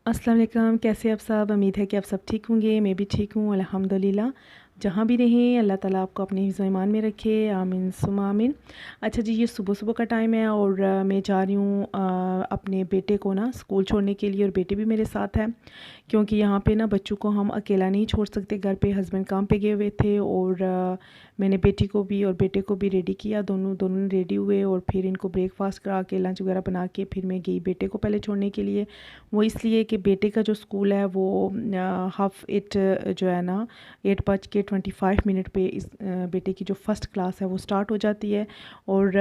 अस्सलाम वालेकुम, कैसे आप सब। उम्मीद है कि आप सब ठीक होंगे। मैं भी ठीक हूँ अल्हम्दुलिल्लाह। जहाँ भी रहें अल्लाह ताला आपको अपने हिफ्ज़ ईमान में रखे, आमीन सुम्मा आमीन। अच्छा जी, ये सुबह सुबह का टाइम है और मैं जा रही हूँ अपने बेटे को ना स्कूल छोड़ने के लिए, और बेटे भी मेरे साथ है क्योंकि यहाँ पे ना बच्चों को हम अकेला नहीं छोड़ सकते। घर पे हस्बैंड काम पे गए हुए थे और मैंने बेटी को भी और बेटे को भी रेडी किया। दोनों दोनों रेडी हुए और फिर इनको ब्रेकफास्ट करा के लंच वगैरह बना के फिर मैं गई बेटे को पहले छोड़ने के लिए। वो इसलिए कि बेटे का जो स्कूल है वो हाफ़ 8 जो है ना 8:25 पे इस बेटे की जो फ़र्स्ट क्लास है वो स्टार्ट हो जाती है। और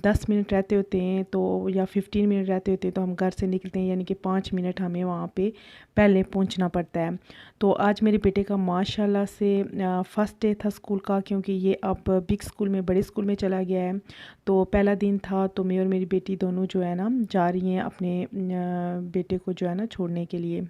10 मिनट रहते होते हैं तो या 15 मिनट रहते होते हैं तो हम घर से निकलते हैं, यानी कि 5 मिनट हमें वहाँ पे पहले पहुँचना पड़ता है। तो आज मेरे बेटे का माशाल्लाह से फ़र्स्ट डे था स्कूल का, क्योंकि ये अब बिग स्कूल में बड़े स्कूल में चला गया है। तो पहला दिन था तो मैं और मेरी बेटी दोनों जो है ना जा रही हैं अपने बेटे को जो है ना छोड़ने के लिए।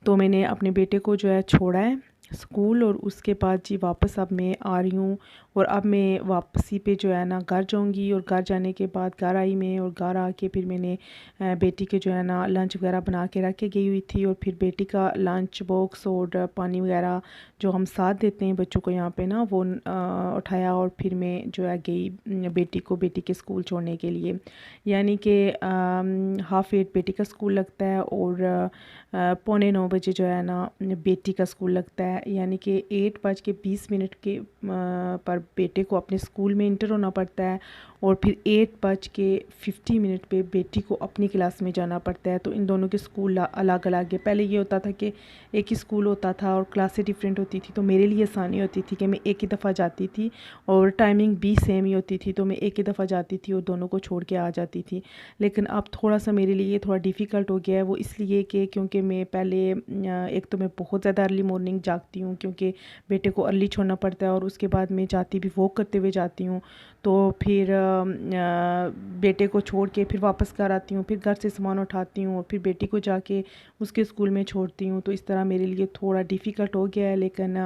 तो मैंने अपने बेटे को जो है छोड़ा है स्कूल, और उसके बाद जी वापस अब मैं आ रही हूँ। और अब मैं वापसी पे जो है ना घर जाऊँगी, और घर जाने के बाद घर आई मैं, और घर आके फिर मैंने बेटी के जो है ना लंच वगैरह बना के रख के गई हुई थी। और फिर बेटी का लंच बॉक्स और पानी वगैरह जो हम साथ देते हैं बच्चों को यहाँ पे ना वो उठाया, और फिर मैं जो है गई बेटी के स्कूल छोड़ने के लिए। यानी कि 8:30 बेटी का स्कूल लगता है और 8:45 जो है ना बेटी का स्कूल लगता है। यानी कि 8:20 के पर बेटे को अपने स्कूल में इंटर होना पड़ता है, और फिर 8:50 पे बेटी को अपनी क्लास में जाना पड़ता है। तो इन दोनों के स्कूल अलग अलग है। पहले ये होता था कि एक ही स्कूल होता था और क्लासें डिफरेंट होती थी, तो मेरे लिए आसानी होती थी कि मैं एक ही दफ़ा जाती थी और टाइमिंग भी सेम ही होती थी, तो मैं एक ही दफ़ा जाती थी और दोनों को छोड़ के आ जाती थी। लेकिन अब थोड़ा सा मेरे लिए थोड़ा डिफ़िकल्ट हो गया है, वो इसलिए कि क्योंकि मैं पहले एक तो मैं बहुत ज़्यादा अर्ली मॉर्निंग जागती हूँ क्योंकि बेटे को अर्ली छोड़ना पड़ता है, और उसके बाद मैं जाती भी वॉक करते हुए जाती हूँ। तो फिर बेटे को छोड़ के फिर वापस घर आती हूँ, फिर घर से सामान उठाती हूँ और फिर बेटी को जाके उसके स्कूल में छोड़ती हूँ। तो इस तरह मेरे लिए थोड़ा डिफ़िकल्ट हो गया है, लेकिन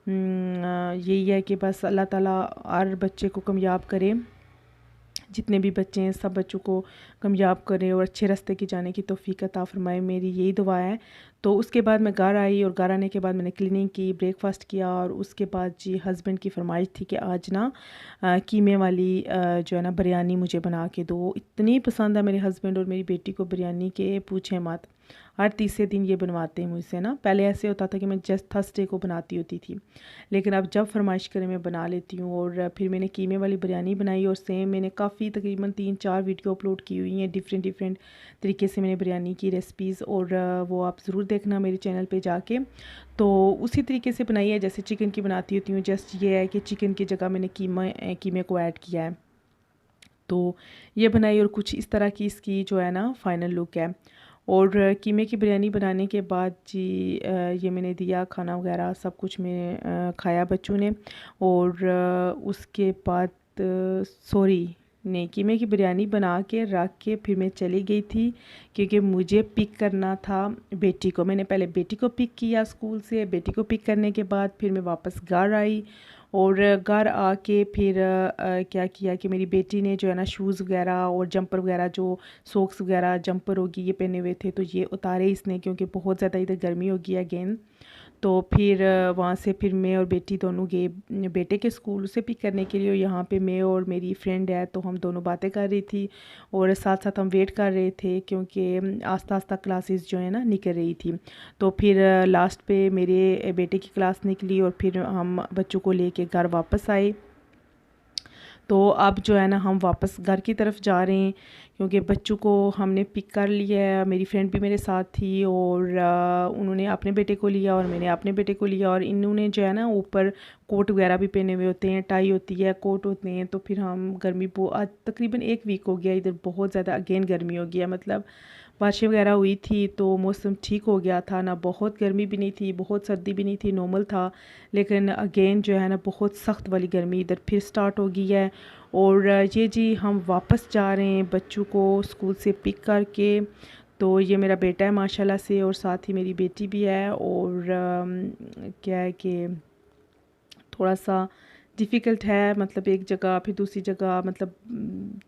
यही है कि बस अल्लाह ताला हर बच्चे को कामयाब करे, जितने भी बच्चे हैं सब बच्चों को कामयाब करें और अच्छे रास्ते की जाने की तौफीक अता फ़रमाए, मेरी यही दुआ है। तो उसके बाद मैं घर आई, और घर आने के बाद मैंने क्लीनिंग की, ब्रेकफास्ट किया, और उसके बाद जी हस्बैंड की फरमाइश थी कि आज ना कीमे वाली जो है ना बिरयानी मुझे बना के दो। इतनी पसंद है मेरे हस्बैंड और मेरी बेटी को बिरयानी के पूछें मत। हर तीसरे दिन ये बनवाते हैं मुझसे ना। पहले ऐसे होता था कि मैं जस्ट थर्सडे को बनाती होती थी, लेकिन अब जब फरमाइश करें मैं बना लेती हूँ। और फिर मैंने कीमे वाली बिरयानी बनाई, और सेम मैंने काफ़ी तकरीबन 3-4 वीडियो अपलोड की हुई हैं डिफरेंट डिफरेंट तरीके से मैंने बिरयानी की रेसिपीज़, और वो आप ज़रूर देखना मेरे चैनल पे जाके। तो उसी तरीके से बनाई है जैसे चिकन की बनाती होती हूँ, जस्ट ये है कि चिकन की जगह मैंने कीमे को ऐड किया है। तो ये बनाई, और कुछ इस तरह की इसकी जो है ना फाइनल लुक है। और कीमे की बिरयानी बनाने के बाद जी ये मैंने दिया खाना वगैरह सब कुछ मैं खाया बच्चों ने। और उसके बाद सॉरी नहीं, कीमे की बिरयानी बना के रख के फिर मैं चली गई थी, क्योंकि मुझे पिक करना था बेटी को। मैंने पहले बेटी को पिक किया स्कूल से, बेटी को पिक करने के बाद फिर मैं वापस घर आई, और घर आके फिर क्या किया कि मेरी बेटी ने जो है ना शूज़ वगैरह और जंपर वगैरह जो सॉक्स वगैरह जंपर होगी ये पहने हुए थे, तो ये उतारे इसने क्योंकि बहुत ज़्यादा इधर गर्मी होगी अगेन। तो फिर वहाँ से फिर मैं और बेटी दोनों गए बेटे के स्कूल से पिक करने के लिए। और यहाँ पे मैं और मेरी फ्रेंड है तो हम दोनों बातें कर रही थी, और साथ साथ हम वेट कर रहे थे क्योंकि आस्ता आस्ता क्लासेस जो है ना निकल रही थी। तो फिर लास्ट पे मेरे बेटे की क्लास निकली, और फिर हम बच्चों को लेके घर वापस आए। तो अब जो है ना हम वापस घर की तरफ जा रहे हैं, क्योंकि बच्चों को हमने पिक कर लिया है। मेरी फ्रेंड भी मेरे साथ थी, और उन्होंने अपने बेटे को लिया और मैंने अपने बेटे को लिया। और इन्होंने जो है ना ऊपर कोट वगैरह भी पहने हुए होते हैं, टाई होती है, कोट होते हैं। तो फिर हम गर्मी आज तकरीबन 1 वीक हो गया इधर बहुत ज़्यादा अगेन गर्मी हो गया, मतलब बारिश वगैरह हुई थी तो मौसम ठीक हो गया था ना, बहुत गर्मी भी नहीं थी बहुत सर्दी भी नहीं थी, नॉर्मल था। लेकिन अगेन जो है ना बहुत सख्त वाली गर्मी इधर फिर स्टार्ट हो गई है। और ये जी हम वापस जा रहे हैं बच्चों को स्कूल से पिक करके। तो ये मेरा बेटा है माशाल्लाह से, और साथ ही मेरी बेटी भी है। और क्या है कि थोड़ा सा डिफ़िकल्ट है, मतलब एक जगह फिर दूसरी जगह, मतलब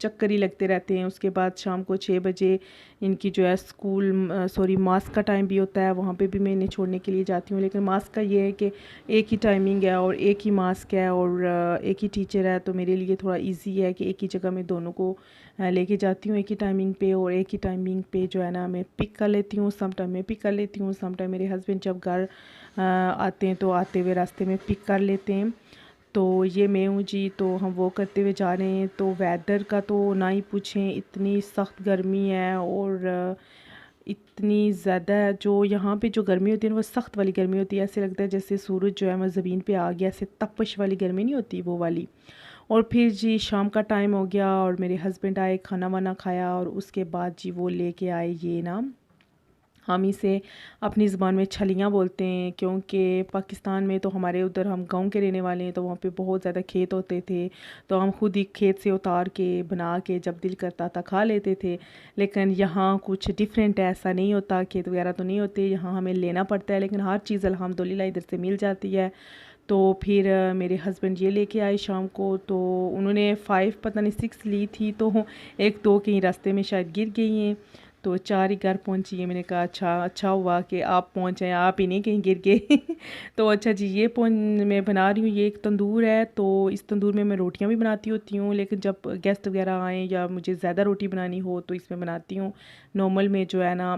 चक्कर ही लगते रहते हैं। उसके बाद शाम को 6 बजे इनकी जो है मास्क का टाइम भी होता है, वहाँ पे भी मैं इन्हें छोड़ने के लिए जाती हूँ। लेकिन मास्क का ये है कि एक ही टाइमिंग है और एक ही मास्क है और एक ही टीचर है, तो मेरे लिए थोड़ा ईज़ी है कि एक ही जगह मैं दोनों को लेके जाती हूँ एक ही टाइमिंग पे। और एक ही टाइमिंग पे जो है ना मैं पिक कर लेती हूँ, सम टाइम मैं पिक कर लेती हूँ, सम टाइम मेरे हस्बैंड जब घर आते हैं तो आते हुए रास्ते में पिक कर लेते हैं। तो ये मैं हूँ जी, तो हम वो करते हुए जा रहे हैं। तो वेदर का तो ना ही पूछें, इतनी सख्त गर्मी है और इतनी ज़्यादा जो यहाँ पे जो गर्मी होती है ना वो सख्त वाली गर्मी होती है। ऐसे लगता है जैसे सूरज जो है वो ज़मीन पे आ गया, ऐसे तपश वाली गर्मी नहीं होती वो वाली। और फिर जी शाम का टाइम हो गया और मेरे हस्बैंड आए, खाना वाना खाया और उसके बाद जी वो लेके आए ये ना, हम इसे अपनी ज़ुबान में छलियाँ बोलते हैं, क्योंकि पाकिस्तान में तो हमारे उधर हम गांव के रहने वाले हैं, तो वहाँ पे बहुत ज़्यादा खेत होते थे, तो हम खुद ही खेत से उतार के बना के जब दिल करता था खा लेते थे। लेकिन यहाँ कुछ डिफरेंट है, ऐसा नहीं होता, खेत वगैरह तो नहीं होते, यहाँ हमें लेना पड़ता है। लेकिन हर चीज़ अल्हम्दुलिल्लाह इधर से मिल जाती है। तो फिर मेरे हस्बैंड ये लेके आए शाम को, तो उन्होंने 5 पता नहीं 6 ली थी, तो एक दो कहीं रास्ते में शायद गिर गई हैं, तो 4 ही घर पहुंची है। मैंने कहा अच्छा अच्छा हुआ कि आप पहुंचे, आप ही नहीं कहीं गिर गए। तो अच्छा जी ये मैं बना रही हूँ, ये एक तंदूर है, तो इस तंदूर में मैं रोटियां भी बनाती होती हूँ, लेकिन जब गेस्ट वगैरह आएँ या मुझे ज़्यादा रोटी बनानी हो तो इसमें बनाती हूँ। नॉर्मल में जो है ना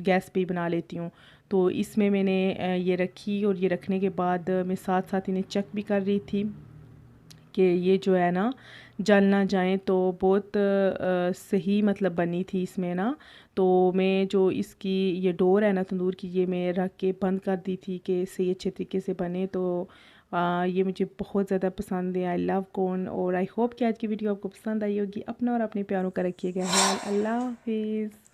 गैस पे ही बना लेती हूँ। तो इसमें मैंने ये रखी और ये रखने के बाद मैं साथ साथ इन्हें चेक भी कर रही थी कि ये जो है ना जल ना जाए। तो बहुत सही मतलब बनी थी इसमें ना। तो मैं जो इसकी ये डोर है ना तंदूर की, ये मैं रख के बंद कर दी थी कि सही अच्छे तरीके से बने। तो ये मुझे बहुत ज़्यादा पसंद है, आई लव कॉर्न। और आई होप कि आज की वीडियो आपको पसंद आई होगी। अपना और अपने प्यारों का रखिएगा ख्याल। अल्लाह हाफिज़।